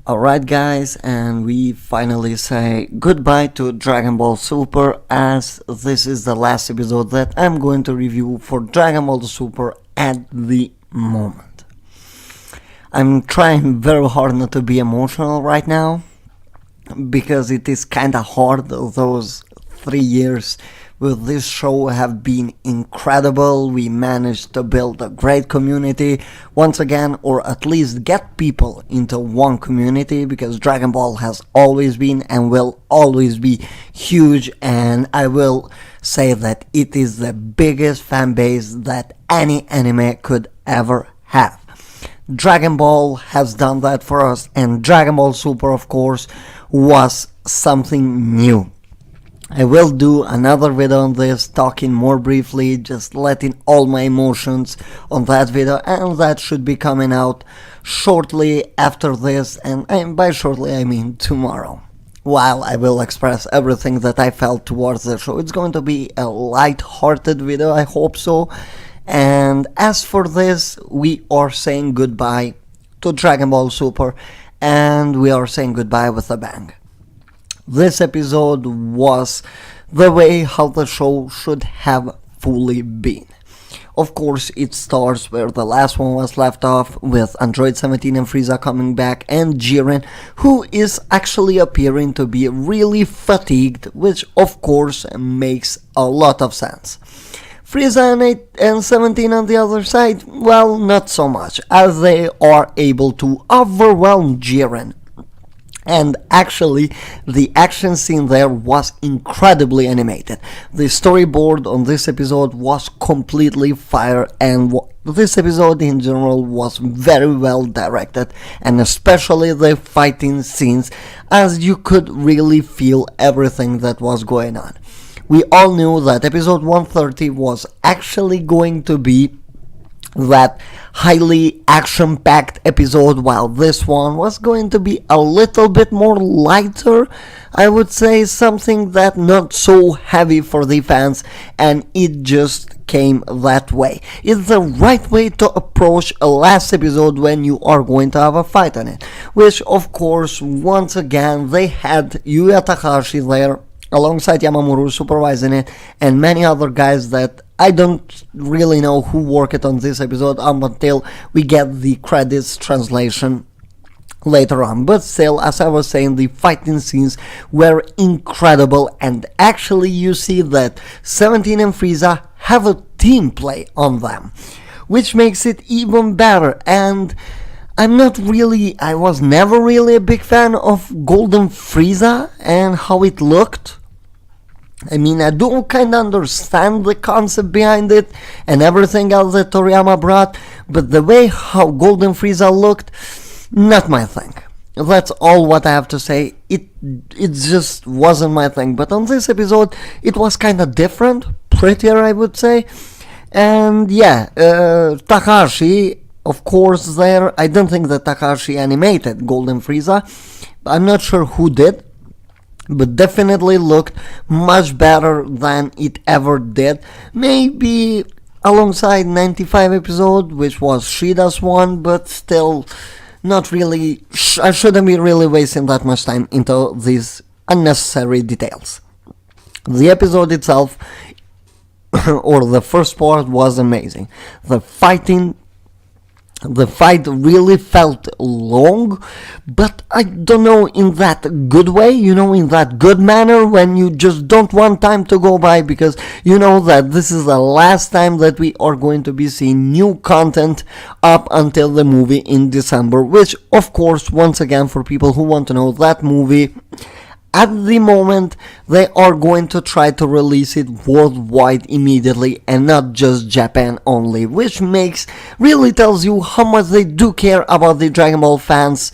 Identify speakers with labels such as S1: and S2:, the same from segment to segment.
S1: Alright guys, and we finally say goodbye to Dragon Ball Super, as this is the last episode that I'm going to review for Dragon Ball Super at the moment. I'm trying very hard not to be emotional right now, because it is kinda hard. Those 3 years with this show have been incredible. We managed to build a great community once again, or at least get people into one community, because Dragon Ball has always been and will always be huge, and I will say that it is the biggest fan base that any anime could ever have. Dragon Ball has done that for us, and Dragon Ball Super, of course, was something new. I will do another video on this, talking more briefly, just letting all my emotions on that video, and that should be coming out shortly after this, and by shortly I mean tomorrow. While I will express everything that I felt towards the show. It's going to be a light-hearted video, I hope so. And as for this, we are saying goodbye to Dragon Ball Super, and we are saying goodbye with a bang. This episode was the way how the show should have fully been. Of course, it starts where the last one was left off, with Android 17 and Frieza coming back, and Jiren, who is actually appearing to be really fatigued, which of course makes a lot of sense. Frieza and 17 on the other side, well, not so much, as they are able to overwhelm Jiren. And actually, the action scene there was incredibly animated. The storyboard on this episode was completely fire, and this episode in general was very well directed, and especially the fighting scenes, as you could really feel everything that was going on. We all knew that episode 130 was actually going to be that highly action-packed episode, while this one was going to be a little bit more lighter, I would say, something that not so heavy for the fans, and it just came that way. It's the right way to approach a last episode when you are going to have a fight on it, which of course once again they had Yuya Takahashi there alongside Yamamuru supervising it, and many other guys that I don't really know who worked on this episode until we get the credits translation later on. But still, as I was saying, the fighting scenes were incredible, and actually you see that 17 and Frieza have a team play on them, which makes it even better. And I was never really a big fan of Golden Frieza and how it looked. I mean, I do kind of understand the concept behind it and everything else that Toriyama brought, but the way how Golden Frieza looked, not my thing. That's all what I have to say. It just wasn't my thing. But on this episode, it was kind of different, prettier, I would say. And yeah, Takahashi, of course, there. I don't think that Takahashi animated Golden Frieza. I'm not sure who did, but definitely looked much better than it ever did. Maybe alongside 95 episode, which was Shida's one, but still not really. I shouldn't be really wasting that much time into these unnecessary details. The episode itself, or the first part, was amazing. The fight really felt long, but I don't know, in that good way, in that good manner, when you just don't want time to go by, because you know that this is the last time that we are going to be seeing new content up until the movie in December, which of course, once again, for people who want to know, that movie, at the moment, they are going to try to release it worldwide immediately and not just Japan only, which really tells you how much they do care about the Dragon Ball fans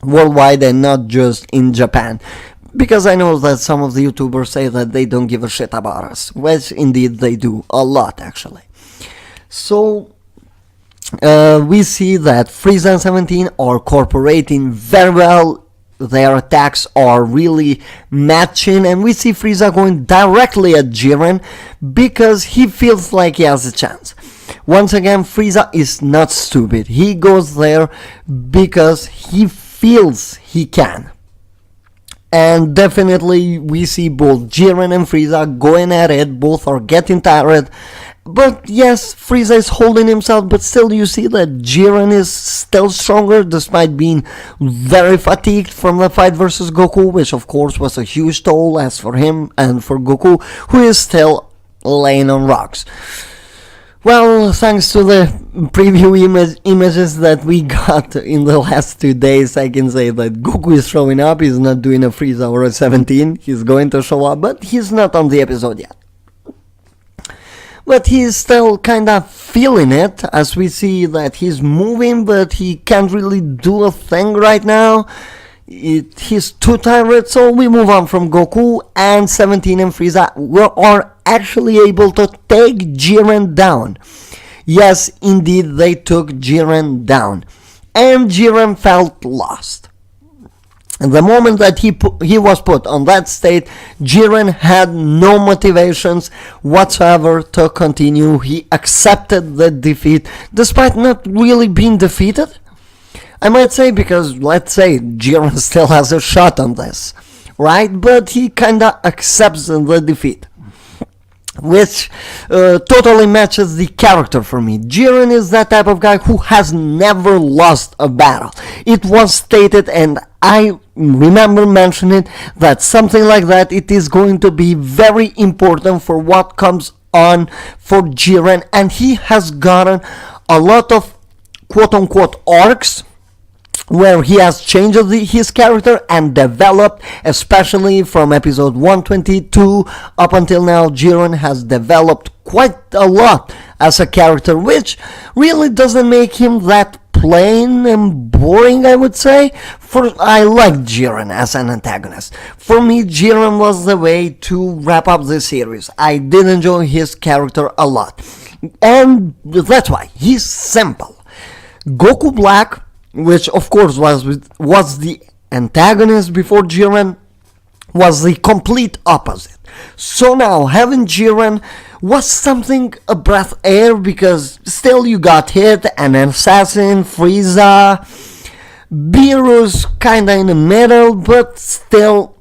S1: worldwide and not just in Japan. Because I know that some of the YouTubers say that they don't give a shit about us, which indeed they do, a lot actually. So we see that Frieza and 17 are cooperating very well. Their attacks are really matching, and we see Frieza going directly at Jiren because he feels like he has a chance. Once again, Frieza is not stupid. He goes there because he feels he can. And definitely we see both Jiren and Frieza going at it, both are getting tired. But yes, Frieza is holding himself, but still you see that Jiren is still stronger despite being very fatigued from the fight versus Goku, which of course was a huge toll as for him and for Goku, who is still laying on rocks. Well, thanks to the preview images that we got in the last 2 days, I can say that Goku is showing up. He's not doing a Frieza or a 17. He's going to show up, but he's not on the episode yet. But he's still kind of feeling it, as we see that he's moving, but he can't really do a thing right now. He's too tired, so we move on from Goku, and 17 and Frieza are actually able to take Jiren down. Yes, indeed, they took Jiren down, and Jiren felt lost. The moment that he was put on that state, Jiren had no motivations whatsoever to continue. He accepted the defeat, despite not really being defeated. I might say, because let's say Jiren still has a shot on this, right? But he kinda accepts the defeat, which totally matches the character for me. Jiren is that type of guy who has never lost a battle. It was stated, and I remember mentioning that something like that, it is going to be very important for what comes on for Jiren, and he has gotten a lot of quote-unquote arcs where he has changed his character and developed, especially from episode 122 up until now. Jiren has developed quite a lot as a character, which really doesn't make him that plain and boring, I would say. I like Jiren as an antagonist. For me, Jiren was the way to wrap up the series. I did enjoy his character a lot, and that's why he's simple. Goku Black, which of course was the antagonist before Jiren, was the complete opposite. So now having Jiren was something a breath air, because still you got hit, an assassin, Frieza, Beerus kinda in the middle, but still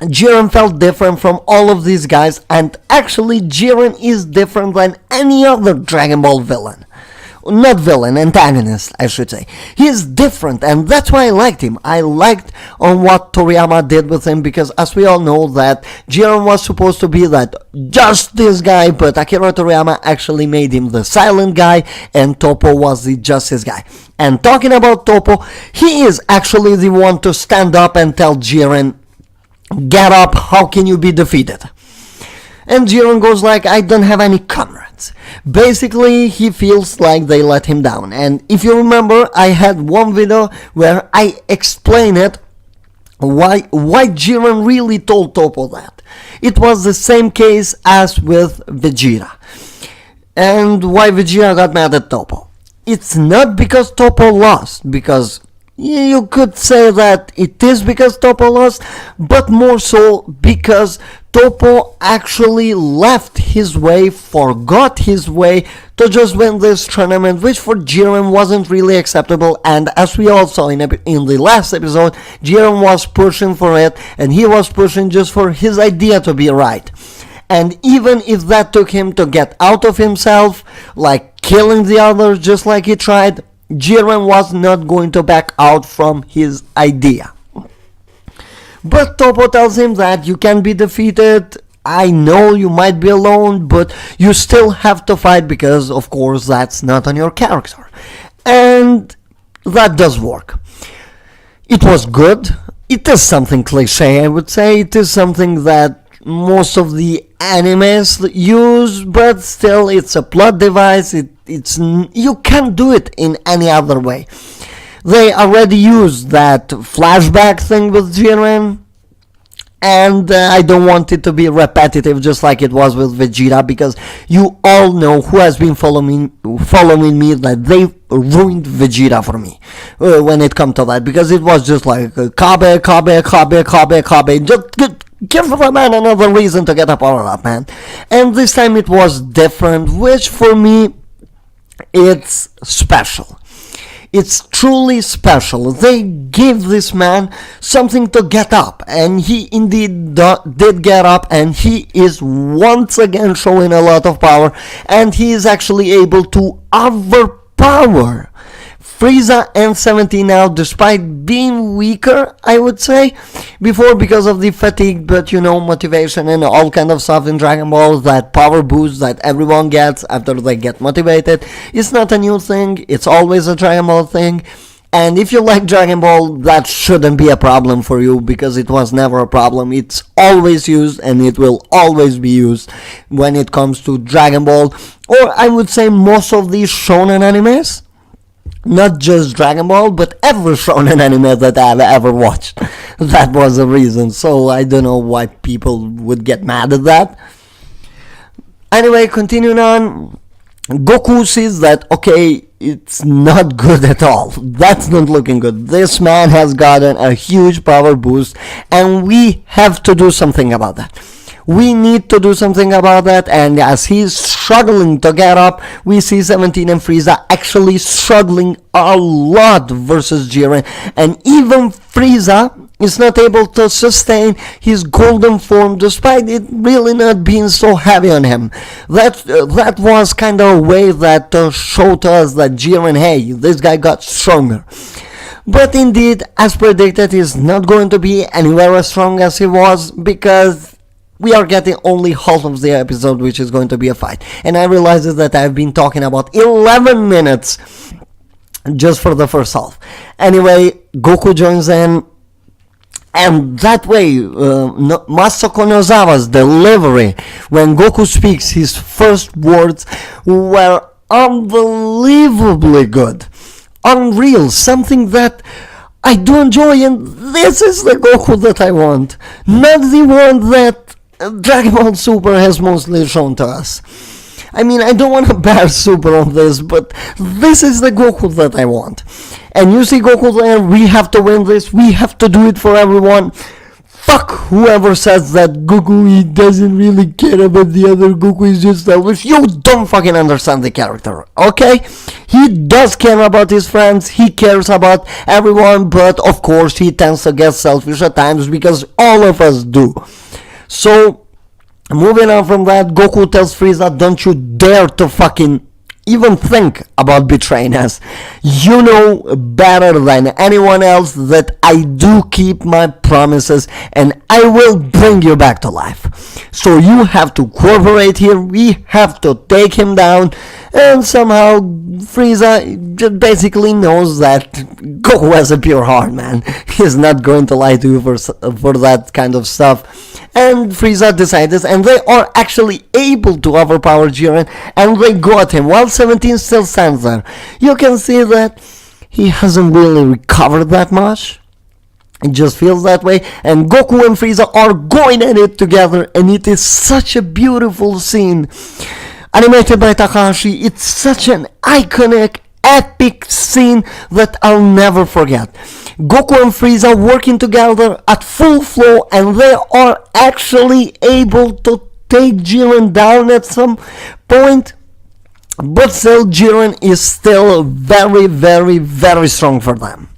S1: Jiren felt different from all of these guys, and actually Jiren is different than any other Dragon Ball villain. Not villain, antagonist, I should say. He's different, and that's why I liked him. I liked on what Toriyama did with him, because as we all know that Jiren was supposed to be that just this guy, but Akira Toriyama actually made him the silent guy, and Toppo was the justice guy. And talking about Toppo, he is actually the one to stand up and tell Jiren, get up, how can you be defeated? And Jiren goes like, I don't have any comrades. Basically, he feels like they let him down. And if you remember, I had one video where I explained it, why Jiren really told Toppo that. It was the same case as with Vegeta. And why Vegeta got mad at Toppo. It's not because Toppo lost, because you could say that it is because Toppo lost, but more so because Toppo actually left his way, forgot his way to just win this tournament, which for Jiren wasn't really acceptable. And as we all saw in the last episode, Jiren was pushing for it, and he was pushing just for his idea to be right. And even if that took him to get out of himself, like killing the others just like he tried, Jiren was not going to back out from his idea. But Toppo tells him that you can be defeated. I know you might be alone, but you still have to fight, because of course that's not on your character. And that does work. It was good. It is something cliche, I would say. It is something that most of the animes use, but still it's a plot device. You can't do it in any other way. They already used that flashback thing with Jiren, and I don't want it to be repetitive just like it was with Vegeta, because you all know who has been following me that they ruined Vegeta for me when it comes to that, because it was just like Kabe, just give the man another reason to get a power up, man. And this time it was different, which for me, it's special. It's truly special. They gave this man something to get up, and he indeed did get up, and he is once again showing a lot of power, and he is actually able to overpower Frieza and 17 now, despite being weaker, I would say, before because of the fatigue, but motivation and all kind of stuff in Dragon Ball, that power boost that everyone gets after they get motivated. It's not a new thing, it's always a Dragon Ball thing. And if you like Dragon Ball, that shouldn't be a problem for you, because it was never a problem. It's always used, and it will always be used when it comes to Dragon Ball, or I would say most of these shonen animes. Not just Dragon Ball, but every shonen anime that I've ever watched. That was the reason, so I don't know why people would get mad at that. Anyway, continuing on, Goku sees that, okay, it's not good at all. That's not looking good. This man has gotten a huge power boost, and we have to do something about that. We need to do something about that, and as he's struggling to get up, we see 17 and Frieza actually struggling a lot versus Jiren, and even Frieza is not able to sustain his golden form despite it really not being so heavy on him. That was kind of a way that showed us that Jiren, hey, this guy got stronger. But indeed, as predicted, he's not going to be anywhere as strong as he was, because we are getting only half of the episode, which is going to be a fight. And I realize that I've been talking about 11 minutes just for the first half. Anyway, Goku joins in, and that way, Masako Nozawa's delivery when Goku speaks his first words were unbelievably good. Unreal, something that I do enjoy, and this is the Goku that I want, not the one that Dragon Ball Super has mostly shown to us. I mean, I don't want to bear Super on this, but this is the Goku that I want. And you see Goku there, we have to win this, we have to do it for everyone. Fuck whoever says that Goku, he doesn't really care about the other Goku, is just selfish. You don't fucking understand the character, okay? He does care about his friends, he cares about everyone, but of course he tends to get selfish at times, because all of us do. So, moving on from that, Goku tells Frieza, don't you dare to fucking even think about betraying us. You know better than anyone else that I do keep my promises, and I will bring you back to life. So you have to cooperate here, we have to take him down, and somehow Frieza just basically knows that Goku has a pure heart, man. He's not going to lie to you for that kind of stuff. And Frieza decides, and they are actually able to overpower Jiren, and they got him, while 17 still stands there. You can see that he hasn't really recovered that much. It just feels that way, and Goku and Frieza are going at it together, and it is such a beautiful scene. Animated by Takahashi, it's such an iconic, epic scene that I'll never forget. Goku and Frieza working together at full flow, and they are actually able to take Jiren down at some point, but still Jiren is still very, very, very strong for them.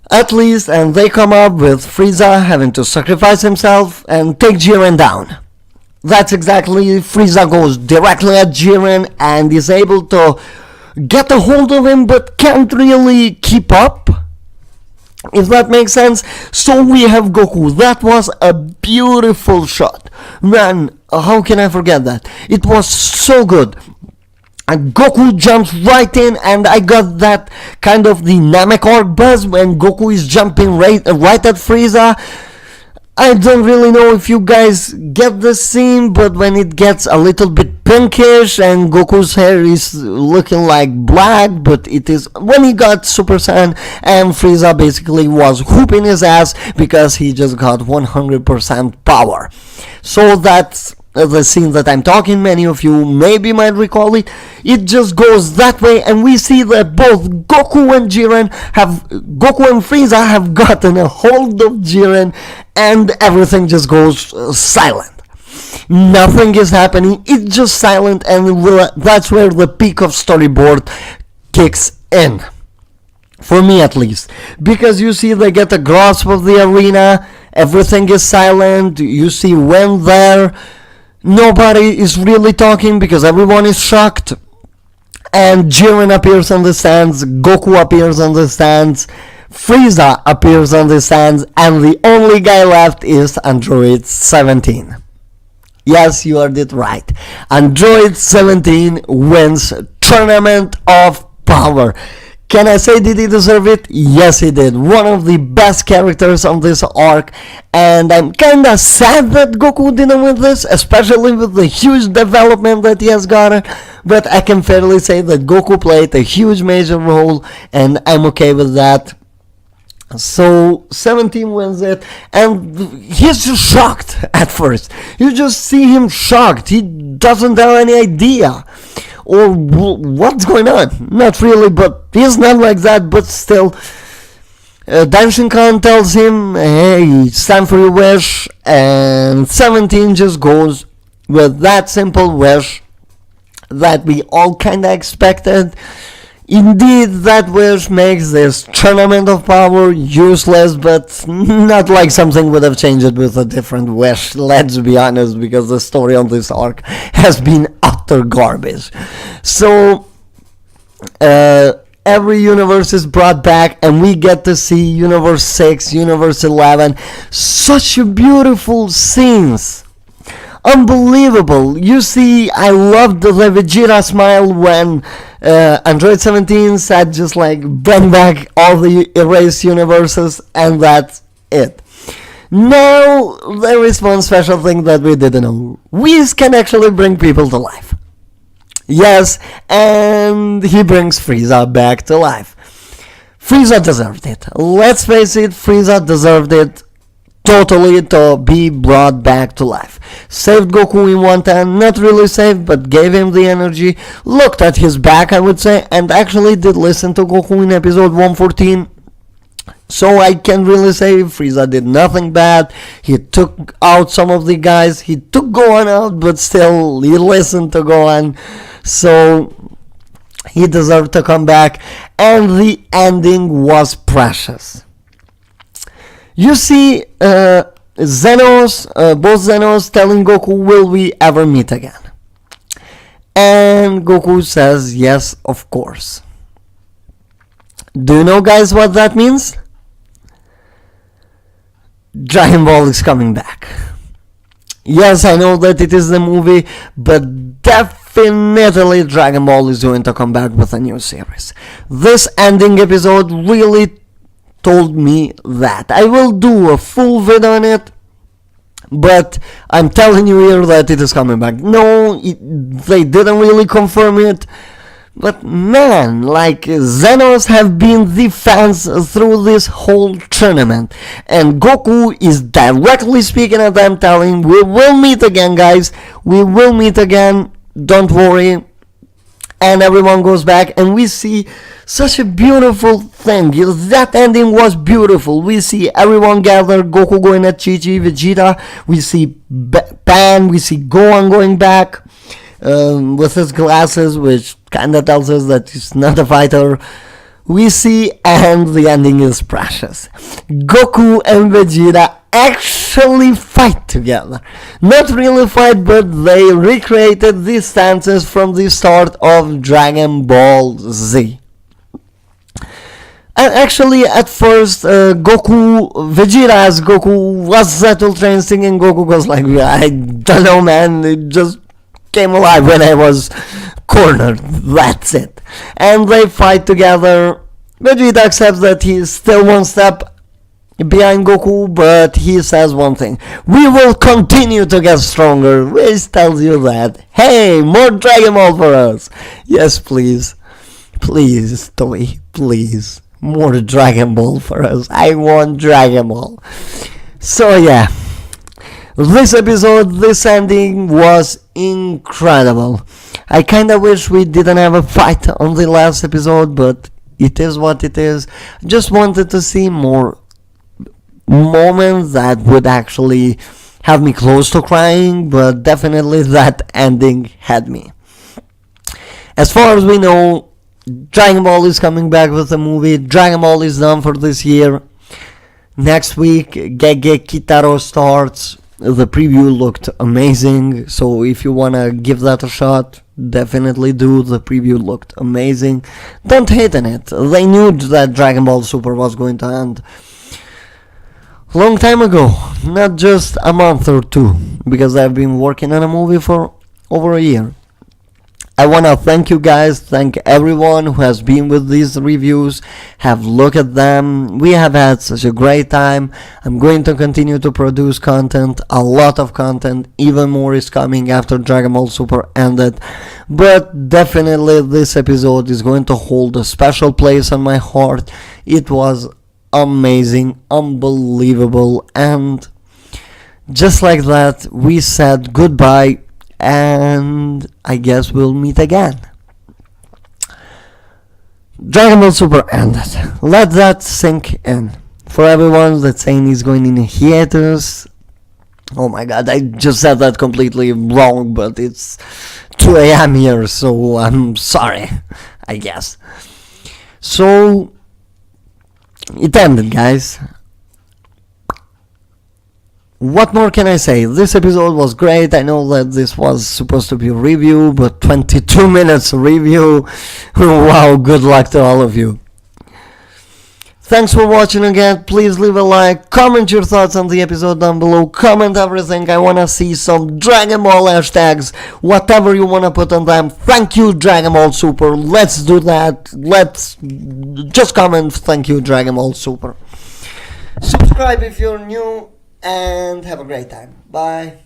S1: At least, and they come up with Frieza having to sacrifice himself and take Jiren down. That's exactly, Frieza goes directly at Jiren and is able to get a hold of him, but can't really keep up, if that makes sense. So we have Goku. That was a beautiful shot. Man, how can I forget that? It was so good. And Goku jumps right in, and I got that kind of the Namek buzz when Goku is jumping right at Frieza. I don't really know if you guys get the scene, but when it gets a little bit pinkish and Goku's hair is looking like black, but it is when he got Super Saiyan, and Frieza basically was whooping his ass because he just got 100% power. So that's the scene that I'm talking. Many of you maybe might recall it. It just goes that way, and we see that both Goku and Frieza have gotten a hold of Jiren, and everything just goes silent. Nothing is happening, it's just silent, and that's where the peak of storyboard kicks in. For me at least. Because you see they get a grasp of the arena, everything is silent, you see when there, nobody is really talking because everyone is shocked. And Jiren appears on the stands, Goku appears on the stands, Frieza appears on the stands, and the only guy left is Android 17. Yes, you heard it right. Android 17 wins Tournament of Power. Can I say did he deserve it? Yes, he did. One of the best characters on this arc, and I'm kinda sad that Goku didn't win this, especially with the huge development that he has gotten, but I can fairly say that Goku played a huge major role, and I'm okay with that. So 17 wins it, and he's just shocked at first. You just see him shocked. He doesn't have any idea or what's going on. Not really, but he's not like that, but still. Danshin-Khan tells him, hey, it's time for your wish, and 17 just goes with that simple wish that we all kinda expected. Indeed, that wish makes this Tournament of Power useless, but not like something would have changed it with a different wish, let's be honest, because the story on this arc has been utter garbage. So, every universe is brought back, and we get to see Universe 6, Universe 11, such beautiful scenes. Unbelievable. You see, I loved the Vegeta smile when Android 17 said just like bring back all the erased universes, and that's it. Now there is one special thing that we didn't know. Whis can actually bring people to life. Yes, and he brings Frieza back to life. Frieza deserved it. Let's face it, Frieza deserved it totally to be brought back to life. Saved Goku in one time, not really saved, but gave him the energy, looked at his back, I would say, and actually did listen to Goku in episode 114. So I can really say Frieza did nothing bad. He took out some of the guys, he took Gohan out, but still he listened to Gohan. So he deserved to come back, and the ending was precious. You see Zenos, both Zenos telling Goku, will we ever meet again? And Goku says, yes, of course. Do you know, guys, what that means? Dragon Ball is coming back. Yes, I know that it is the movie, but definitely Dragon Ball is going to come back with a new series. This ending episode really told me that. I will do a full video on it, but I'm telling you here that it is coming back. No, they didn't really confirm it, but man, like Zenos have been the fans through this whole tournament, and Goku is directly speaking at them, telling, we will meet again, guys, we will meet again, don't worry. And everyone goes back, and we see such a beautiful thing. That ending was beautiful. We see everyone gather, Goku going at Chi-Chi, Vegeta, we see Pan, we see Gohan going back with his glasses, which kinda tells us that he's not a fighter. We see, and the ending is precious. Goku and Vegeta actually fight together. Not really fight, but they recreated these stances from the start of Dragon Ball Z. And actually, at first, Vegeta as Goku was that Ultra Instinct, and Goku was like, I don't know, man, it just came alive when I was cornered, that's it. And they fight together. Vegeta accepts that he's still one step behind Goku, but he says one thing: we will continue to get stronger, which tells you that, hey, more Dragon Ball for us. Yes, please, Toei, please, more Dragon Ball for us. I want Dragon Ball. So yeah, this episode, this ending was incredible. I kinda wish we didn't have a fight on the last episode, but it is what it is. Just wanted to see more moments that would actually have me close to crying, but definitely that ending had me. As far as we know, Dragon Ball is coming back with a movie. Dragon Ball is done for this year. Next week, Gege Kitaro starts. The preview looked amazing, so if you wanna give that a shot, definitely do. The preview looked amazing. Don't hate on it. They knew that Dragon Ball Super was going to end long time ago, not just a month or two, because I've been working on a movie for over a year. I want to thank you guys, thank everyone who has been with these reviews, have looked at them. We have had such a great time. I'm going to continue to produce content, a lot of content, even more is coming after Dragon Ball Super ended. But definitely this episode is going to hold a special place on my heart. It was amazing, unbelievable, and just like that, we said goodbye. And I guess we'll meet again. Dragon Ball Super ended. Let that sink in. For everyone that's saying he's going in a hiatus, oh my god, I just said that completely wrong, but it's 2 a.m. here, so I'm sorry, I guess. So, it ended, guys. What more can I say? This episode was great. I know that this was supposed to be a review, but 22 minutes review. Wow, good luck to all of you. Thanks for watching again. Please leave a like. Comment your thoughts on the episode down below. Comment everything. I want to see some Dragon Ball hashtags. Whatever you want to put on them. Thank you, Dragon Ball Super. Let's do that. Let's just comment. Thank you, Dragon Ball Super. Subscribe if you're new. And have a great time. Bye.